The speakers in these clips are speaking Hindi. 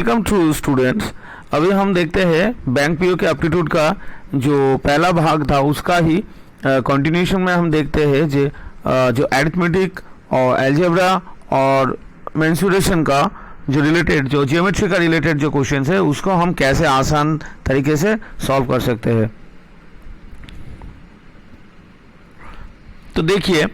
Welcome to students. अभी हम देखते हैं बैंक पीओ के एप्टीट्यूड का जो पहला भाग था उसका ही कंटिन्यूएशन में हम देखते हैं जो अरिथमेटिक और अलजेब्रा और मेंसुरेशन का जो रिलेटेड जो ज्योमेट्री का रिलेटेड जो क्वेश्चन है उसको हम कैसे आसान तरीके से सॉल्व कर सकते हैं। तो देखिए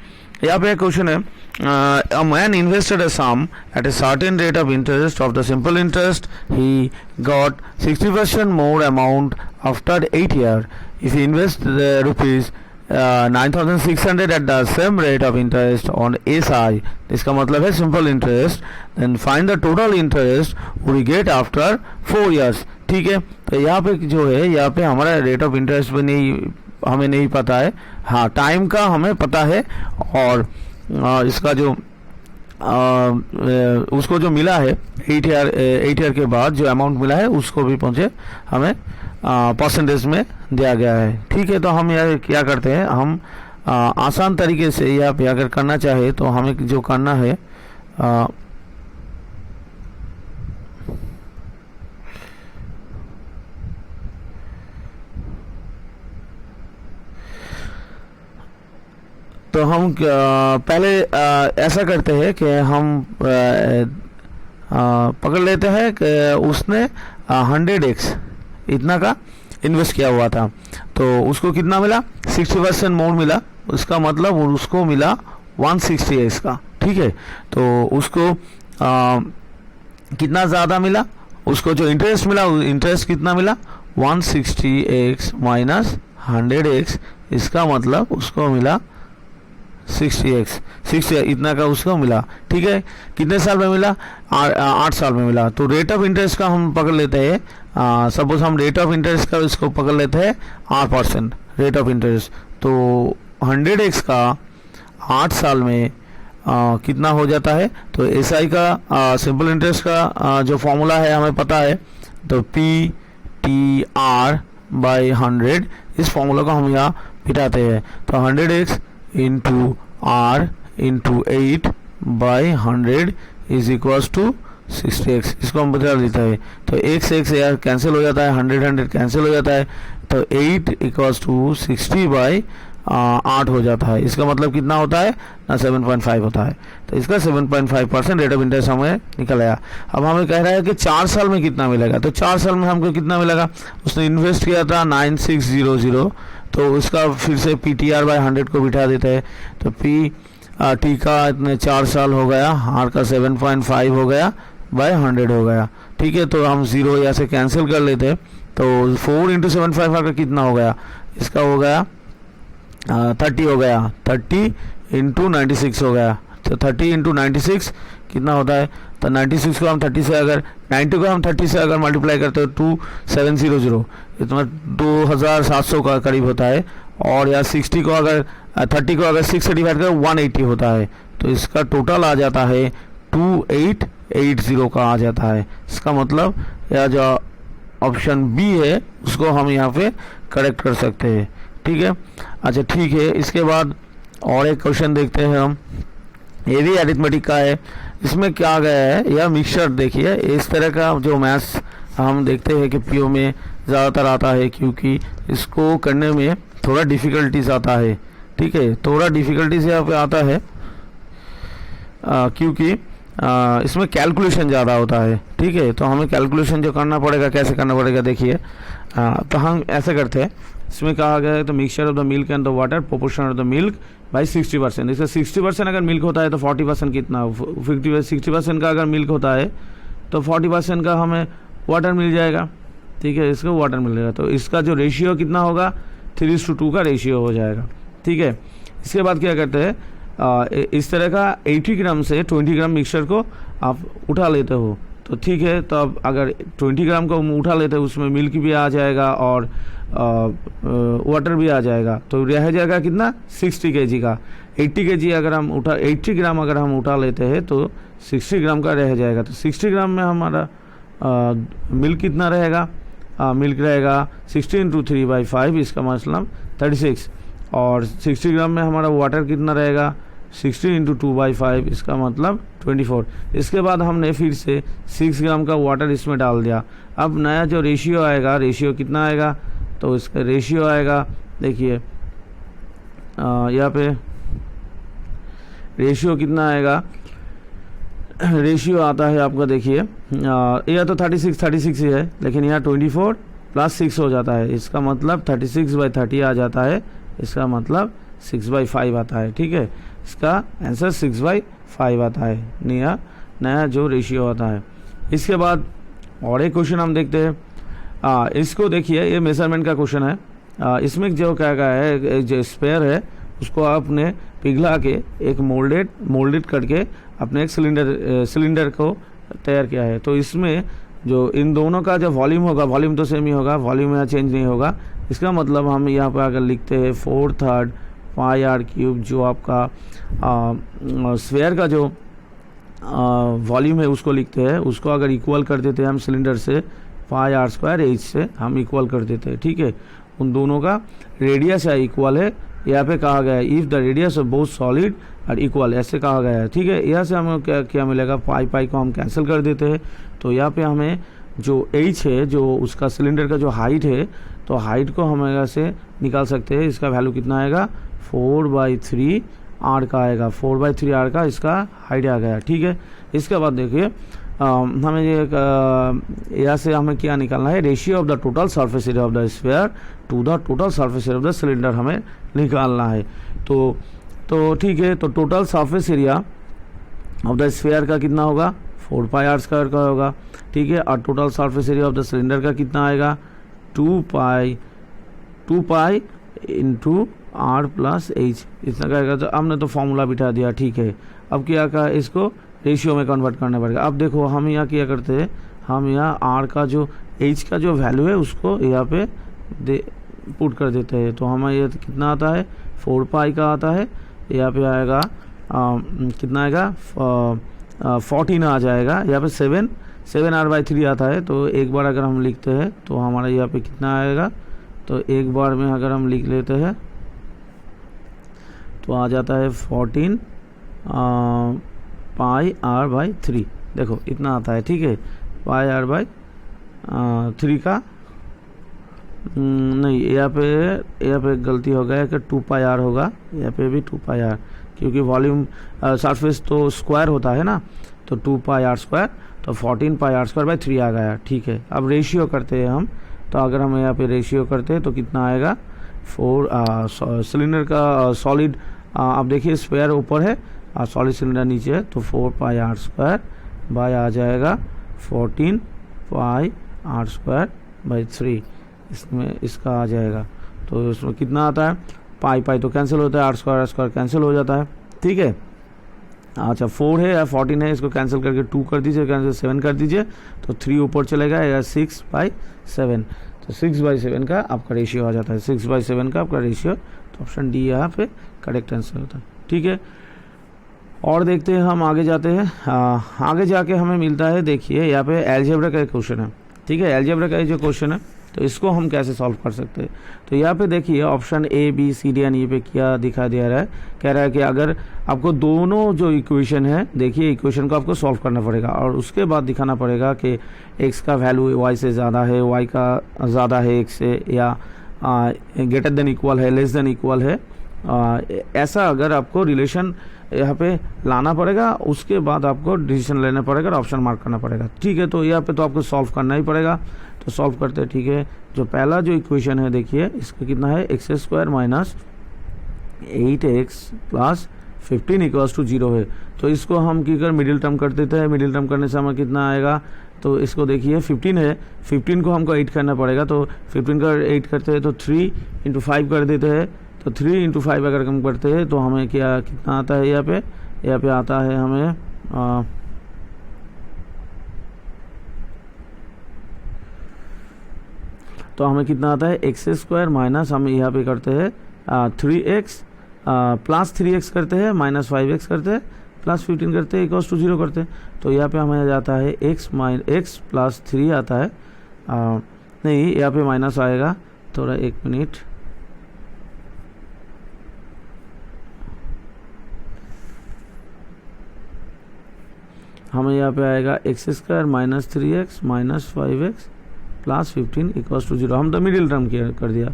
यहाँ पे क्वेश्चन है, a man invested a sum at a certain rate of interest of the simple interest. He got 60% more amount after 8 years. If he invests the rupees 9,600 at the same rate of interest on SI, इसका मतलब है simple interest, then find the total interest we get after 4 years. ठीक है, तो यहाँ पे जो है यहाँ पे हमारा रेट ऑफ इंटरेस्ट भी नहीं हमें नहीं पता है, हाँ टाइम का हमें पता है और इसका जो उसको जो मिला है 8 ईयर के बाद जो अमाउंट मिला है उसको भी पहुँचे हमें परसेंटेज में दिया गया है। ठीक है, तो हम यार क्या करते हैं, हम आसान तरीके से या पे अगर करना चाहे तो हमें जो करना है तो हम पहले ऐसा करते हैं कि हम पकड़ लेते हैं कि उसने 100x इतना का इन्वेस्ट किया हुआ था, तो उसको कितना मिला 60% मोर मिला, उसका मतलब उसको मिला 160x का। ठीक है, तो उसको कितना ज़्यादा मिला, उसको जो इंटरेस्ट मिला इंटरेस्ट कितना मिला 160x माइनस 100x, इसका मतलब उसको मिला 60 इतना का उसको मिला। ठीक है, कितने साल में मिला 8 साल में मिला। तो रेट ऑफ इंटरेस्ट का हम पकड़ लेते हैं, सपोज हम रेट ऑफ इंटरेस्ट का इसको पकड़ लेते हैं 8% रेट ऑफ इंटरेस्ट, तो 100x का 8 साल में कितना हो जाता है। तो SI का सिंपल इंटरेस्ट का जो फॉर्मूला है हमें पता है, तो PTR बाई 100, इस फॉर्मूला को हम यहाँ पिटाते हैं, तो 100x into R into 8 by 100 is equals to 60x, इसको हम बता देते हैं। तो x यार कैंसिल हो जाता है, 100 कैंसिल हो जाता है, तो 8 इक्वल्स टू 60 बाई 8 हो जाता है। इसका मतलब कितना होता है ना 7.5 होता है। तो इसका 7.5% रेट ऑफ इंटरेस्ट हमें निकल आया। अब हमें कह रहा है कि 4 साल में कितना मिलेगा, तो 4 साल में हमको कितना मिलेगा, उसने इन्वेस्ट किया था 9600, तो उसका फिर से PTR बाई 100 को बिठा देते हैं, तो T का इतने 4 साल हो गया, R का 7.5 हो गया बाई 100 हो गया। ठीक है, तो हम 0 यहाँ से कैंसिल कर लेते हैं, तो 4 इंटू 7.5 का कितना हो गया, इसका हो गया 30 हो गया, 30 इंटू 96 हो गया, तो 30 इंटू 96 कितना होता है, तो 96 को हम 30 से अगर 90 को हम 30 से अगर मल्टीप्लाई करते हो 2700, इतना 2700 का करीब होता है, और या 60 को अगर 30 को अगर 6 से डिवाइड करें 180 होता है, तो इसका टोटल आ जाता है 2880 का आ जाता है। इसका मतलब यह जो ऑप्शन बी है उसको हम यहाँ पे करेक्ट कर सकते हैं। ठीक है, अच्छा ठीक है, इसके बाद और एक क्वेश्चन देखते हैं हम, ये भी अरिथमेटिक का है। इसमें क्या गया है, यह मिक्सचर देखिए, इस तरह का जो मैथ्स हम देखते हैं कि पीओ में ज़्यादातर आता है, क्योंकि इसको करने में थोड़ा डिफ़िकल्टीज आता है। ठीक है, थोड़ा डिफ़िकल्टीज यहाँ पे आता है क्योंकि इसमें कैलकुलेशन ज़्यादा होता है। ठीक है, तो हमें कैलकुलेशन जो करना पड़ेगा, कैसे करना पड़ेगा देखिए, तो हम ऐसे करते हैं, इसमें कहा गया है तो mixture of the milk and the water proportion of the milk by 60%। इसका 60% अगर मिल्क होता है तो 40% कितना, 60% का अगर मिल्क होता है तो 40% का हमें वाटर मिल जाएगा। ठीक है, इसको वाटर मिल जाएगा, तो इसका जो रेशियो कितना होगा 3:2 का रेशियो हो जाएगा। ठीक है, इसके बाद क्या करते हैं, इस तरह का 80 ग्राम से 20 ग्राम मिक्सचर को आप उठा लेते हो, तो ठीक है, तो अब अगर 20 ग्राम को उठा लेते हैं उसमें मिल्क भी आ जाएगा और वाटर भी आ जाएगा, तो रह जाएगा कितना 60 kg का। 80 kg अगर हम 80 ग्राम अगर हम उठा लेते हैं तो 60 ग्राम का रह जाएगा, तो 60 ग्राम में हमारा मिल्क कितना रहेगा, मिल्क रहेगा 60 इंटू 3/5, इसका मतलब 36, और 60 ग्राम में हमारा वाटर कितना रहेगा 60 इंटू 2/5, इसका मतलब 24। इसके बाद हमने फिर से 6 ग्राम का वाटर इसमें डाल दिया। अब नया जो रेशियो आएगा, रेशियो कितना आएगा, तो इसका रेशियो आएगा, देखिए यहाँ पे रेशियो कितना आएगा, रेशियो आता है आपका, देखिए यह तो 36 ही है, लेकिन यहाँ 24 + 6 हो जाता है, इसका मतलब 36/30 आ जाता है, इसका मतलब 6/5 आता है। ठीक है, इसका आंसर 6/5 आता है, नया जो रेशियो आता है। इसके बाद और एक क्वेश्चन हम देखते हैं। इसको देखिए, ये मेजरमेंट का क्वेश्चन है। इसमें जो क्या गया है, जो स्पेयर है उसको आपने पिघला के एक मोल्डेड करके अपने एक सिलेंडर को तैयार किया है। तो इसमें जो इन दोनों का जो वॉल्यूम होगा, वॉल्यूम तो सेम ही होगा, वॉल्यूम यहाँ चेंज नहीं होगा। इसका मतलब हम यहाँ पर अगर लिखते हैं 4/3 πr3, जो आपका स्फेयर का जो वॉल्यूम है उसको लिखते हैं, उसको अगर इक्वल कर देते हैं हम सिलेंडर से πr² से हम इक्वल कर देते हैं। ठीक है, उन दोनों का रेडियस है इक्वल है, यहाँ पे कहा गया है if the radius of both solid और इक्वल, ऐसे कहा गया है। ठीक है, यहाँ से हमें क्या मिलेगा, पाई को हम कैंसिल कर देते हैं। तो यहाँ पे हमें जो h है, जो उसका सिलेंडर का जो हाइट है, तो हाइट को हम यहाँ से निकाल सकते हैं। इसका वैल्यू कितना आएगा, 4/3 r का आएगा, 4/3 r का इसका हाइट आ गया। ठीक है, इसके बाद देखिए हमें ये यहाँ से हमें क्या निकालना है, ratio of the total surface area of the sphere to the total surface area of the cylinder हमें निकालना है। तो ठीक है, तो total surface area of the sphere का कितना होगा, 4πr² का होगा। ठीक है, और total surface area of the cylinder का कितना आएगा, 2π इंटू r + h, इतना का आएगा। तो हमने तो फॉर्मूला बिठा दिया। ठीक है, अब क्या कहा, इसको रेशियो में कन्वर्ट करना पड़ेगा। अब देखो हम यहाँ क्या करते हैं, हम यहाँ r का जो h का जो वैल्यू है उसको यहाँ पे पुट कर देते हैं। तो हमें ये कितना आता है, 4π का आता है, यहाँ पे आएगा कितना आएगा, 14 आ जाएगा। यहाँ पे 7r/3 आता है। तो एक बार अगर हम लिखते हैं तो हमारा यहाँ पे कितना आएगा, तो एक बार में अगर हम लिख लेते हैं तो आ जाता है 14 πr/3, देखो इतना आता है। ठीक है, πr/3 का नहीं, यहाँ पे गलती हो गया कि 2πr होगा, यहाँ पे भी 2πr, क्योंकि वॉल्यूम सरफेस तो स्क्वायर होता है ना, तो 2πr², तो 14 πr²/3 आ गया। ठीक है, अब रेशियो करते हैं हम। तो अगर हम यहाँ पे रेशियो करते हैं तो कितना आएगा, 4 सिलेंडर का सॉलिड, आप देखिए स्पेयर ऊपर है और सॉलिड सिलेंडर नीचे है, तो 4πr² आ जाएगा 14 πr²/3, इसमें इसका आ जाएगा। तो इसमें कितना आता है, पाई तो कैंसिल होता है, r² कैंसिल हो जाता है। ठीक है, अच्छा 4 है या 14 है, इसको कैंसिल करके 2 कर दीजिए, कैंसिल 7 कर दीजिए, तो 3 ऊपर चलेगा या 6/7, तो 6/7 का आपका रेशियो आ जाता है, 6/7 का आपका रेशियो। तो ऑप्शन डी यहाँ पे करेक्ट आंसर होता है। ठीक है, और देखते हैं हम आगे जाते हैं। आगे जाके हमें मिलता है, देखिए यहाँ पे अलजेब्रा का एक क्वेश्चन है। ठीक है, अलजेब्रा का जो क्वेश्चन है तो इसको हम कैसे सॉल्व कर सकते हैं। तो यहाँ पे देखिए option a b c d and e पे क्या दिखा दिया रहा है, कह रहा है कि अगर आपको दोनों जो इक्वेशन है, देखिए इक्वेशन को आपको सॉल्व करना पड़ेगा और उसके बाद दिखाना पड़ेगा कि एक्स का वैल्यू वाई से ज़्यादा है, वाई का ज़्यादा है एक्स से, या ग्रेटर देन इक्वल है, लेस देन इक्वल है। ऐसा अगर आपको रिलेशन यहाँ पे लाना पड़ेगा, उसके बाद आपको डिसीजन लेना पड़ेगा और ऑप्शन मार्क करना पड़ेगा। ठीक है, तो यहाँ पे तो आपको सॉल्व करना ही पड़ेगा। तो सॉल्व करते हैं। ठीक है, जो पहला जो इक्वेशन है देखिए इसका कितना है, x² - 8x + 15 = 0 है। तो इसको हम क्या मिडिल टर्म कर देते हैं, मिडिल टर्म करने से हमें कितना आएगा, तो इसको देखिए 15 है, 15 को हमको 8 करना पड़ेगा, तो 15 का 8 करते हैं तो 3 × 5 कर देते हैं। तो 3 × 5 अगर हम करते हैं तो हमें क्या कितना आता है, यहाँ पे आता है हमें तो हमें कितना आता है, x² माइनस हम यहाँ पे करते हैं 3x + 3x करते हैं, -5x करते हैं, +15 करते हैं, = 0 करते हैं। तो यहाँ पे हमें जाता है x + 3 आता है, नहीं यहाँ पे माइनस आएगा, थोड़ा 1 मिनट। हमें यहाँ पे आएगा x square minus 3x minus 5x plus 15 equals to 0। हम तो मिडिल टर्म कर दिया,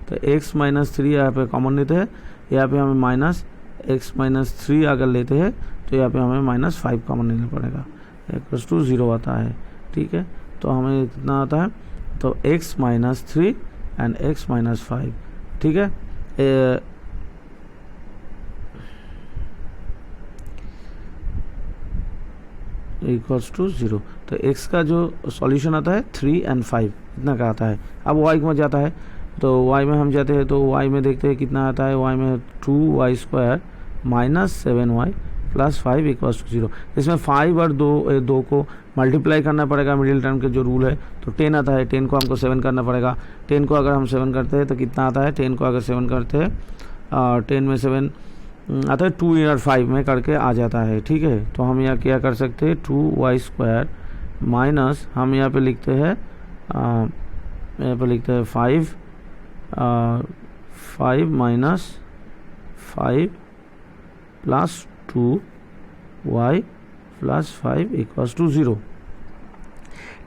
तो x माइनस 3 यहाँ पे कॉमन लेते हैं, यहाँ पे हमें माइनस x माइनस 3 अगर लेते हैं तो यहाँ पे हमें माइनस 5 कॉमन लेना पड़ेगा, इक्वल्स टू 0 आता है। ठीक है, तो हमें कितना आता है, तो x minus 3 and x minus 5। ठीक है, इक्वल्स टू 0। तो x का जो सॉल्यूशन आता है 3 एंड 5 इतना का आता है। अब y में जाता है, तो y में हम जाते हैं तो y में देखते हैं कितना आता है। y में 2y square minus 7y plus 5 equals to 0। इसमें 5 और 2 को मल्टीप्लाई करना पड़ेगा, मिडिल टर्म के जो रूल है, तो 10 आता है। 10 को हमको 7 करना पड़ेगा। 10 को अगर हम 7 करते हैं तो कितना आता है, 10 को अगर 7 करते हैं 10 में 7 आता है 2 और 5 में करके आ जाता है। ठीक है, तो हम यहाँ क्या कर सकते हैं, 2y स्क्वायर माइनस हम यहाँ पे लिखते हैं 5 minus 5 plus 2y plus 5 equals to 0।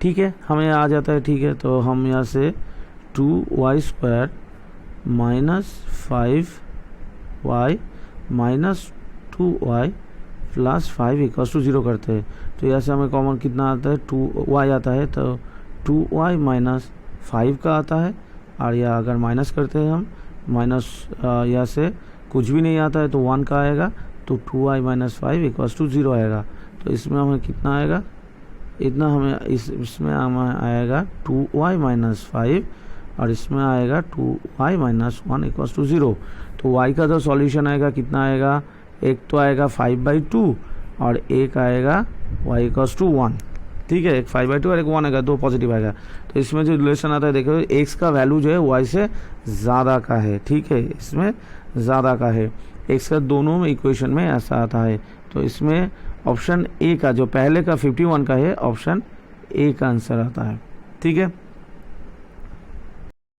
ठीक है, हमें आ जाता है। ठीक है, तो हम यहाँ से 2y square minus 5y minus 2y plus 5 equals to 0 करते हैं। तो यहाँ से हमें कॉमन कितना आता है, 2y आता है, तो 2y माइनस 5 का आता है। और या अगर माइनस करते हैं हम, माइनस यहाँ से कुछ भी नहीं आता है तो 1 का आएगा, तो 2y माइनस 5 इक्वल्स टू 0 आएगा। तो इसमें हमें कितना आएगा, इतना हमें इसमें हमें आएगा 2y माइनस 5 और इसमें आएगा 2y माइनस 1 इक्वल्स टू 0। तो y का जो सॉल्यूशन आएगा कितना आएगा, एक तो आएगा 5/2 और एक आएगा y इक्वल्स टू 1। ठीक है, एक 5/2 और एक 1 आएगा, 2 पॉजिटिव आएगा। तो इसमें जो रिलेशन आता है देखो, x का वैल्यू जो है y से ज़्यादा का है। ठीक है, इसमें ज़्यादा का है, x का दोनों में इक्वेशन में ऐसा आता है। तो इसमें ऑप्शन ए का जो पहले का 51 का है, ऑप्शन ए का आंसर आता है। ठीक है।